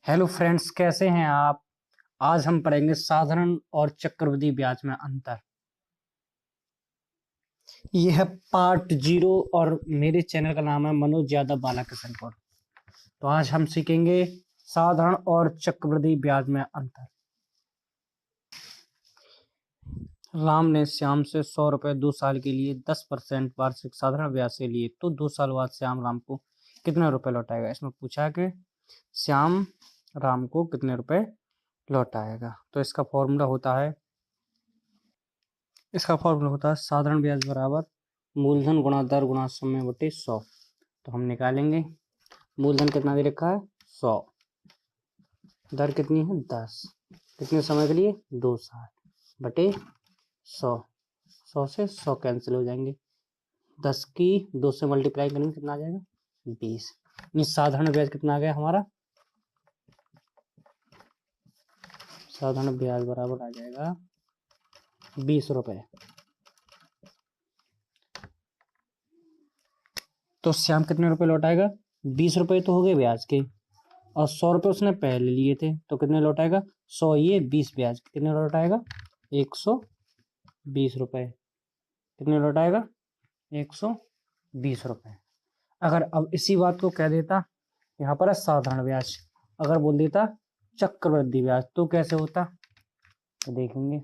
Hello friends, कैसे हैं आप। आज हम पढ़ेंगे साधारण और चक्रवृद्धि ब्याज में अंतर। ये है पार्ट 0 और मेरे चैनल का नाम है मनोज यादव बालाकिशनपुर। तो आज हम सीखेंगे साधारण और चक्रवृद्धि ब्याज में अंतर। राम ने श्याम से 100 रुपये 2 साल के लिए 10% वार्षिक साधारण ब्याज से लिए, तो 2 साल बाद श्याम राम को कितने रुपए लौटाएगा। इसमें पूछा कि श्याम राम को कितने रुपए लौटाएगा। तो इसका फॉर्मूला होता है साधारण ब्याज बराबर मूलधन गुणा दर गुणा समय बटे 100। तो हम निकालेंगे मूलधन कितना दे रखा है 100, दर कितनी है 10, कितने समय के लिए 2 साल बटे 100। 100 से 100 कैंसिल हो जाएंगे, 10 की 2 से मल्टीप्लाई करेंगे कितना आ जाएगा 20। यानी साधारण ब्याज कितना आ गया हमारा, साधारण ब्याज बराबर आ जाएगा 20 रुपए। तो श्याम कितने रुपए लौटाएगा 20 रुपए तो हो गए ब्याज के, और 100 रुपए उसने पहले लिए थे तो कितने लौटाएगा 100 ये 20 ब्याज कितने लौटाएगा 120 रुपए। कितने लौटाएगा 120 रुपए। अगर अब इसी बात को कह देता यहाँ पर है साधारण ब्याज, अगर बोल देता चक्रवृद्धि ब्याज तो कैसे होता तो देखेंगे।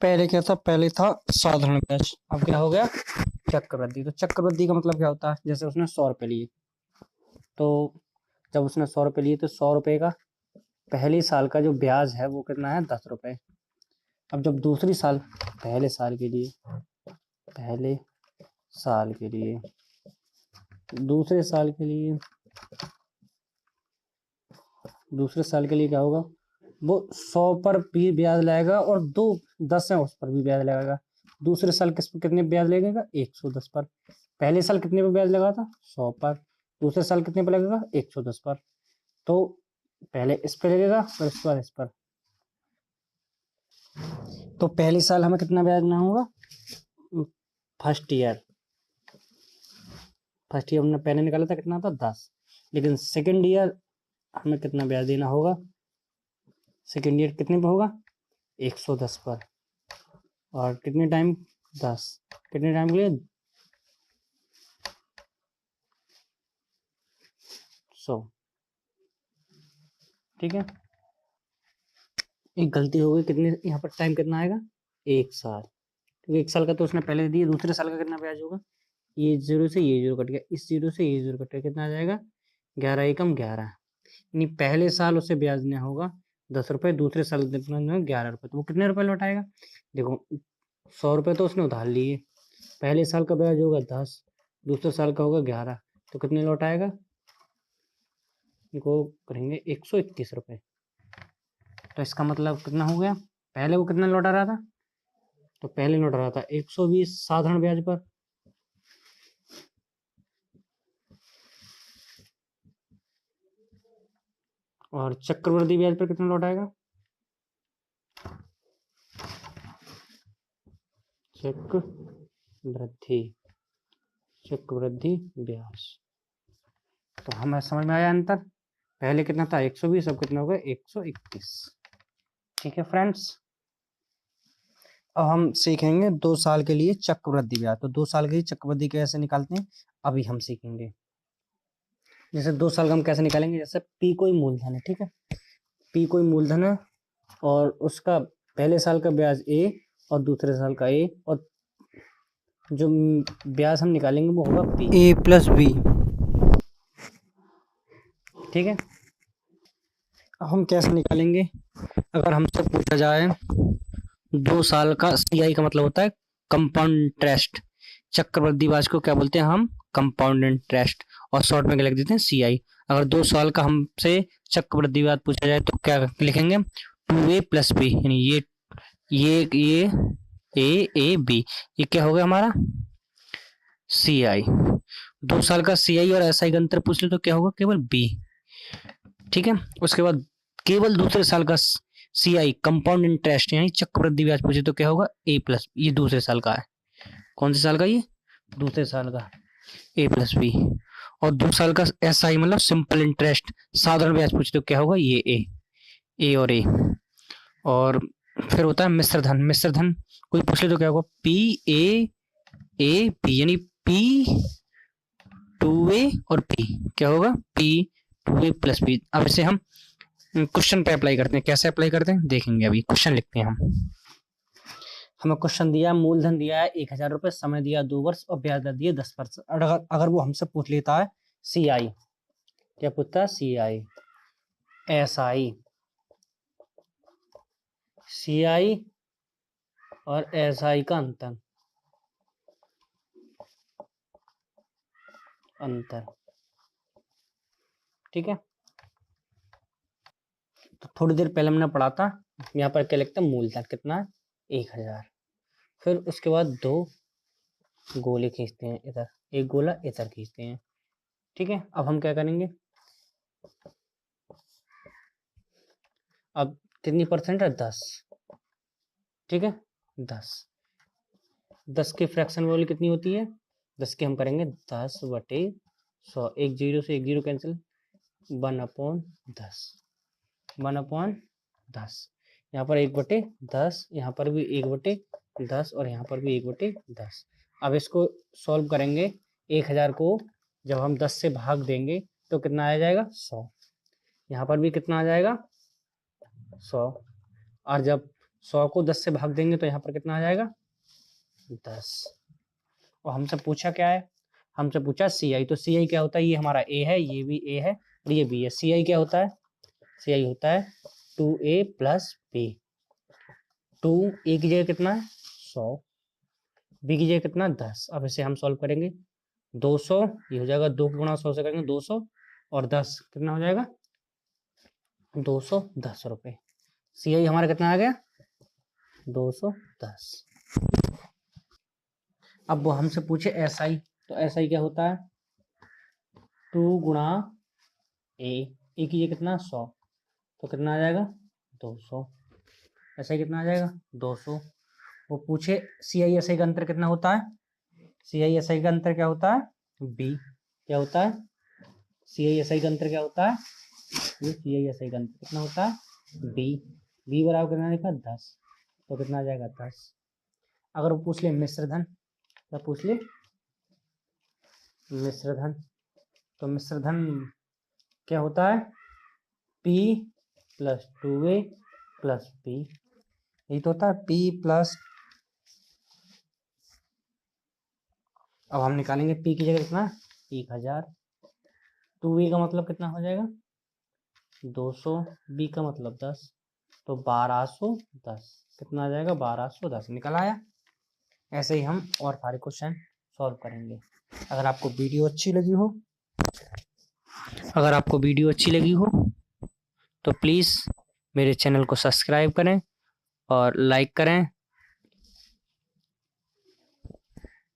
पहले क्या था, पहले था साधारण ब्याज, अब क्या हो गया चक्रवृद्धि। तो चक्रवृद्धि का मतलब क्या होता है, जैसे उसने 100 रुपए लिए, तो जब उसने 100 रुपए लिए तो 100 रुपए का पहले साल का जो ब्याज है वो कितना है 10 रुपए। अब जब दूसरे साल पहले साल के लिए दूसरे साल के लिए क्या होगा, वो 100 पर भी ब्याज लगेगा और 10 है उस पर भी ब्याज लगेगा। दूसरे साल कितने ब्याज लगेगा 110 पर। पहले साल कितने पर ब्याज लगा था 100 पर, दूसरे साल कितने पर लगेगा 110 पर। तो पहले इस पर लगेगा फिर इस पर। तो पहले साल हमें कितना ब्याज देना होगा, फर्स्ट ईयर हमने पहले निकाला था कितना था 10, लेकिन सेकेंड ईयर हमें कितना ब्याज देना होगा, सेकेंड ईयर कितने पर होगा 110 पर, और कितने टाइम 10, कितने टाइम के लिए 100। ठीक है, एक गलती हो गई, कितने यहाँ पर टाइम कितना आएगा 1 साल, क्योंकि 1 साल का तो उसने पहले दिया। दूसरे साल का कितना ब्याज होगा, ये 0 से ये 0 कट गया, इस 0 से ये 0 कट गया, कितना आ जाएगा 11 एकम 11। यानी पहले साल उसे ब्याज देना होगा 10 रुपए, दूसरे साल देना 11 रुपए। तो वो कितने रुपए लौटाएगा, देखो 100 रुपए तो उसने उधार लिए, पहले साल का ब्याज होगा 10, दूसरे साल का होगा 11, तो कितने लौटाएगा, इनको करेंगे 121 रुपए। तो इसका मतलब कितना हो गया, पहले वो कितना लौटा रहा था, तो पहले लौटा रहा था 120 साधारण ब्याज पर, और चक्रवृद्धि ब्याज पर कितना लौटाएगा, चक्रवृद्धि ब्याज। तो हमें समझ में आया अंतर, पहले कितना था 120, अब कितना हो गया 121। ठीक है फ्रेंड्स, अब हम सीखेंगे 2 साल के लिए चक्रवृद्धि ब्याज। तो 2 साल के लिए चक्रवृद्धि कैसे निकालते हैं अभी हम सीखेंगे। जैसे 2 साल का हम कैसे निकालेंगे, जैसे पी कोई मूलधन है, ठीक है, पी कोई मूलधन है और उसका पहले साल का ब्याज ए और दूसरे साल का ए, और जो ब्याज हम निकालेंगे वो होगा पी ए प्लस बी। ठीक है, अब हम कैसे निकालेंगे, अगर हमसे पूछा जाए 2 साल का सीआई का मतलब होता है कंपाउंड इंटरेस्ट, चक्रवृद्धि ब्याज को क्या बोलते हैं हम कंपाउंड इंटरेस्ट, और शॉर्ट में लिख देते हैं सीआई। अगर 2 साल का हमसे चक्रवृद्धि ब्याज पूछा जाए तो क्या लिखेंगे 2a प्लस बी, यानी ये बी, ये क्या हो गया हमारा सीआई। 2 साल का सीआई और एसआई का अंतर पूछ ले तो क्या होगा केवल बी। ठीक है, उसके बाद केवल दूसरे साल का सीआई कंपाउंड इंटरेस्ट यानी चक्रवृद्धि ब्याज पूछे तो क्या होगा ए प्लस, ये दूसरे साल का है, कौन से साल का, ये दूसरे साल का ए प्लस बी। और 2 साल का SI मतलब सिंपल इंटरेस्ट, साधारण ब्याज पूछे तो क्या होगा, ये ए और ए। और फिर होता है मिश्र धन। मिश्र धन कोई पूछ ले तो क्या होगा, PA यानी P2A और P क्या होगा, P2A प्लस P। अब इसे हम क्वेश्चन पे अप्लाई करते हैं। कैसे अप्लाई करते हैं देखेंगे, अभी क्वेश्चन लिखते हैं हम। हमें क्वेश्चन दिया, मूलधन दिया है 1000 रुपए, समय दिया 2 वर्ष और ब्याज दर दिया 10%। अगर वो हमसे पूछ लेता है CI, क्या पूछता है, CI, CI और SI का अंतर ठीक है। तो थोड़ी देर पहले हमने पढ़ा था, यहाँ पर क्या लिखते हैं, मूलधन कितना है 1000। फिर उसके बाद 2 गोले खींचते हैं इधर, एक गोला इधर खींचते हैं, ठीक है। अब हम क्या करेंगे, अब कितनी परसेंट है, 10, ठीक है। 10 की फ्रैक्शन वैल्यू कितनी होती है, 10 की हम करेंगे 10/100, एक जीरो से एक जीरो कैंसिल, 1/10, 1/10। यहाँ पर 1/10, यहाँ पर भी 1/10 और यहाँ पर भी 1/10। अब इसको सॉल्व करेंगे, 1000 को जब हम 10 से भाग देंगे तो कितना आ जाएगा, 100। यहाँ पर भी कितना आ जाएगा, 100। और जब 100 को 10 से भाग देंगे तो यहाँ पर कितना आ जाएगा, 10। और हमसे पूछा क्या है, हमसे पूछा CI। तो CI क्या होता है, ये हमारा A है, ये भी A है और ये B है। CI क्या होता है, CI होता है 2A प्लस B। 2A की जगह कितना है, 100, B की जगह कितना, 10। अब इसे हम सॉल्व करेंगे, 200 ये हो जाएगा, 2 गुणा 100 से करेंगे 200 और 10 कितना हो जाएगा, 210 रुपये। CI हमारा कितना आ गया, 210। अब वो हमसे पूछे SI, तो SI क्या होता है, 2 गुणा A की जगह कितना, 100, तो कितना आ जाएगा, 200। SI कितना आ जाएगा, 200। वो पूछे CI SI का अंतर कितना होता है, CI SI का अंतर क्या होता है, B क्या होता है, CI SI का अंतर क्या होता है, ये CI SI का अंतर कितना होता है, B बराबर कितना लिखा, 10, तो कितना आ जाएगा, 10। अगर वो पूछ ले मिश्रधन, क्या पूछ ले, मिश्रधन, तो मिश्रधन क्या होता है, P plus 2A plus B, यही तो होता है P प्लस। अब हम निकालेंगे P की जगह कितना, 1000, 2A का मतलब कितना हो जाएगा, 200, B का मतलब 10, तो 1210 कितना आ जाएगा, 1210 निकल आया। ऐसे ही हम और सारे क्वेश्चन सॉल्व करेंगे। अगर आपको वीडियो अच्छी लगी हो तो प्लीज़ मेरे चैनल को सब्सक्राइब करें और लाइक करें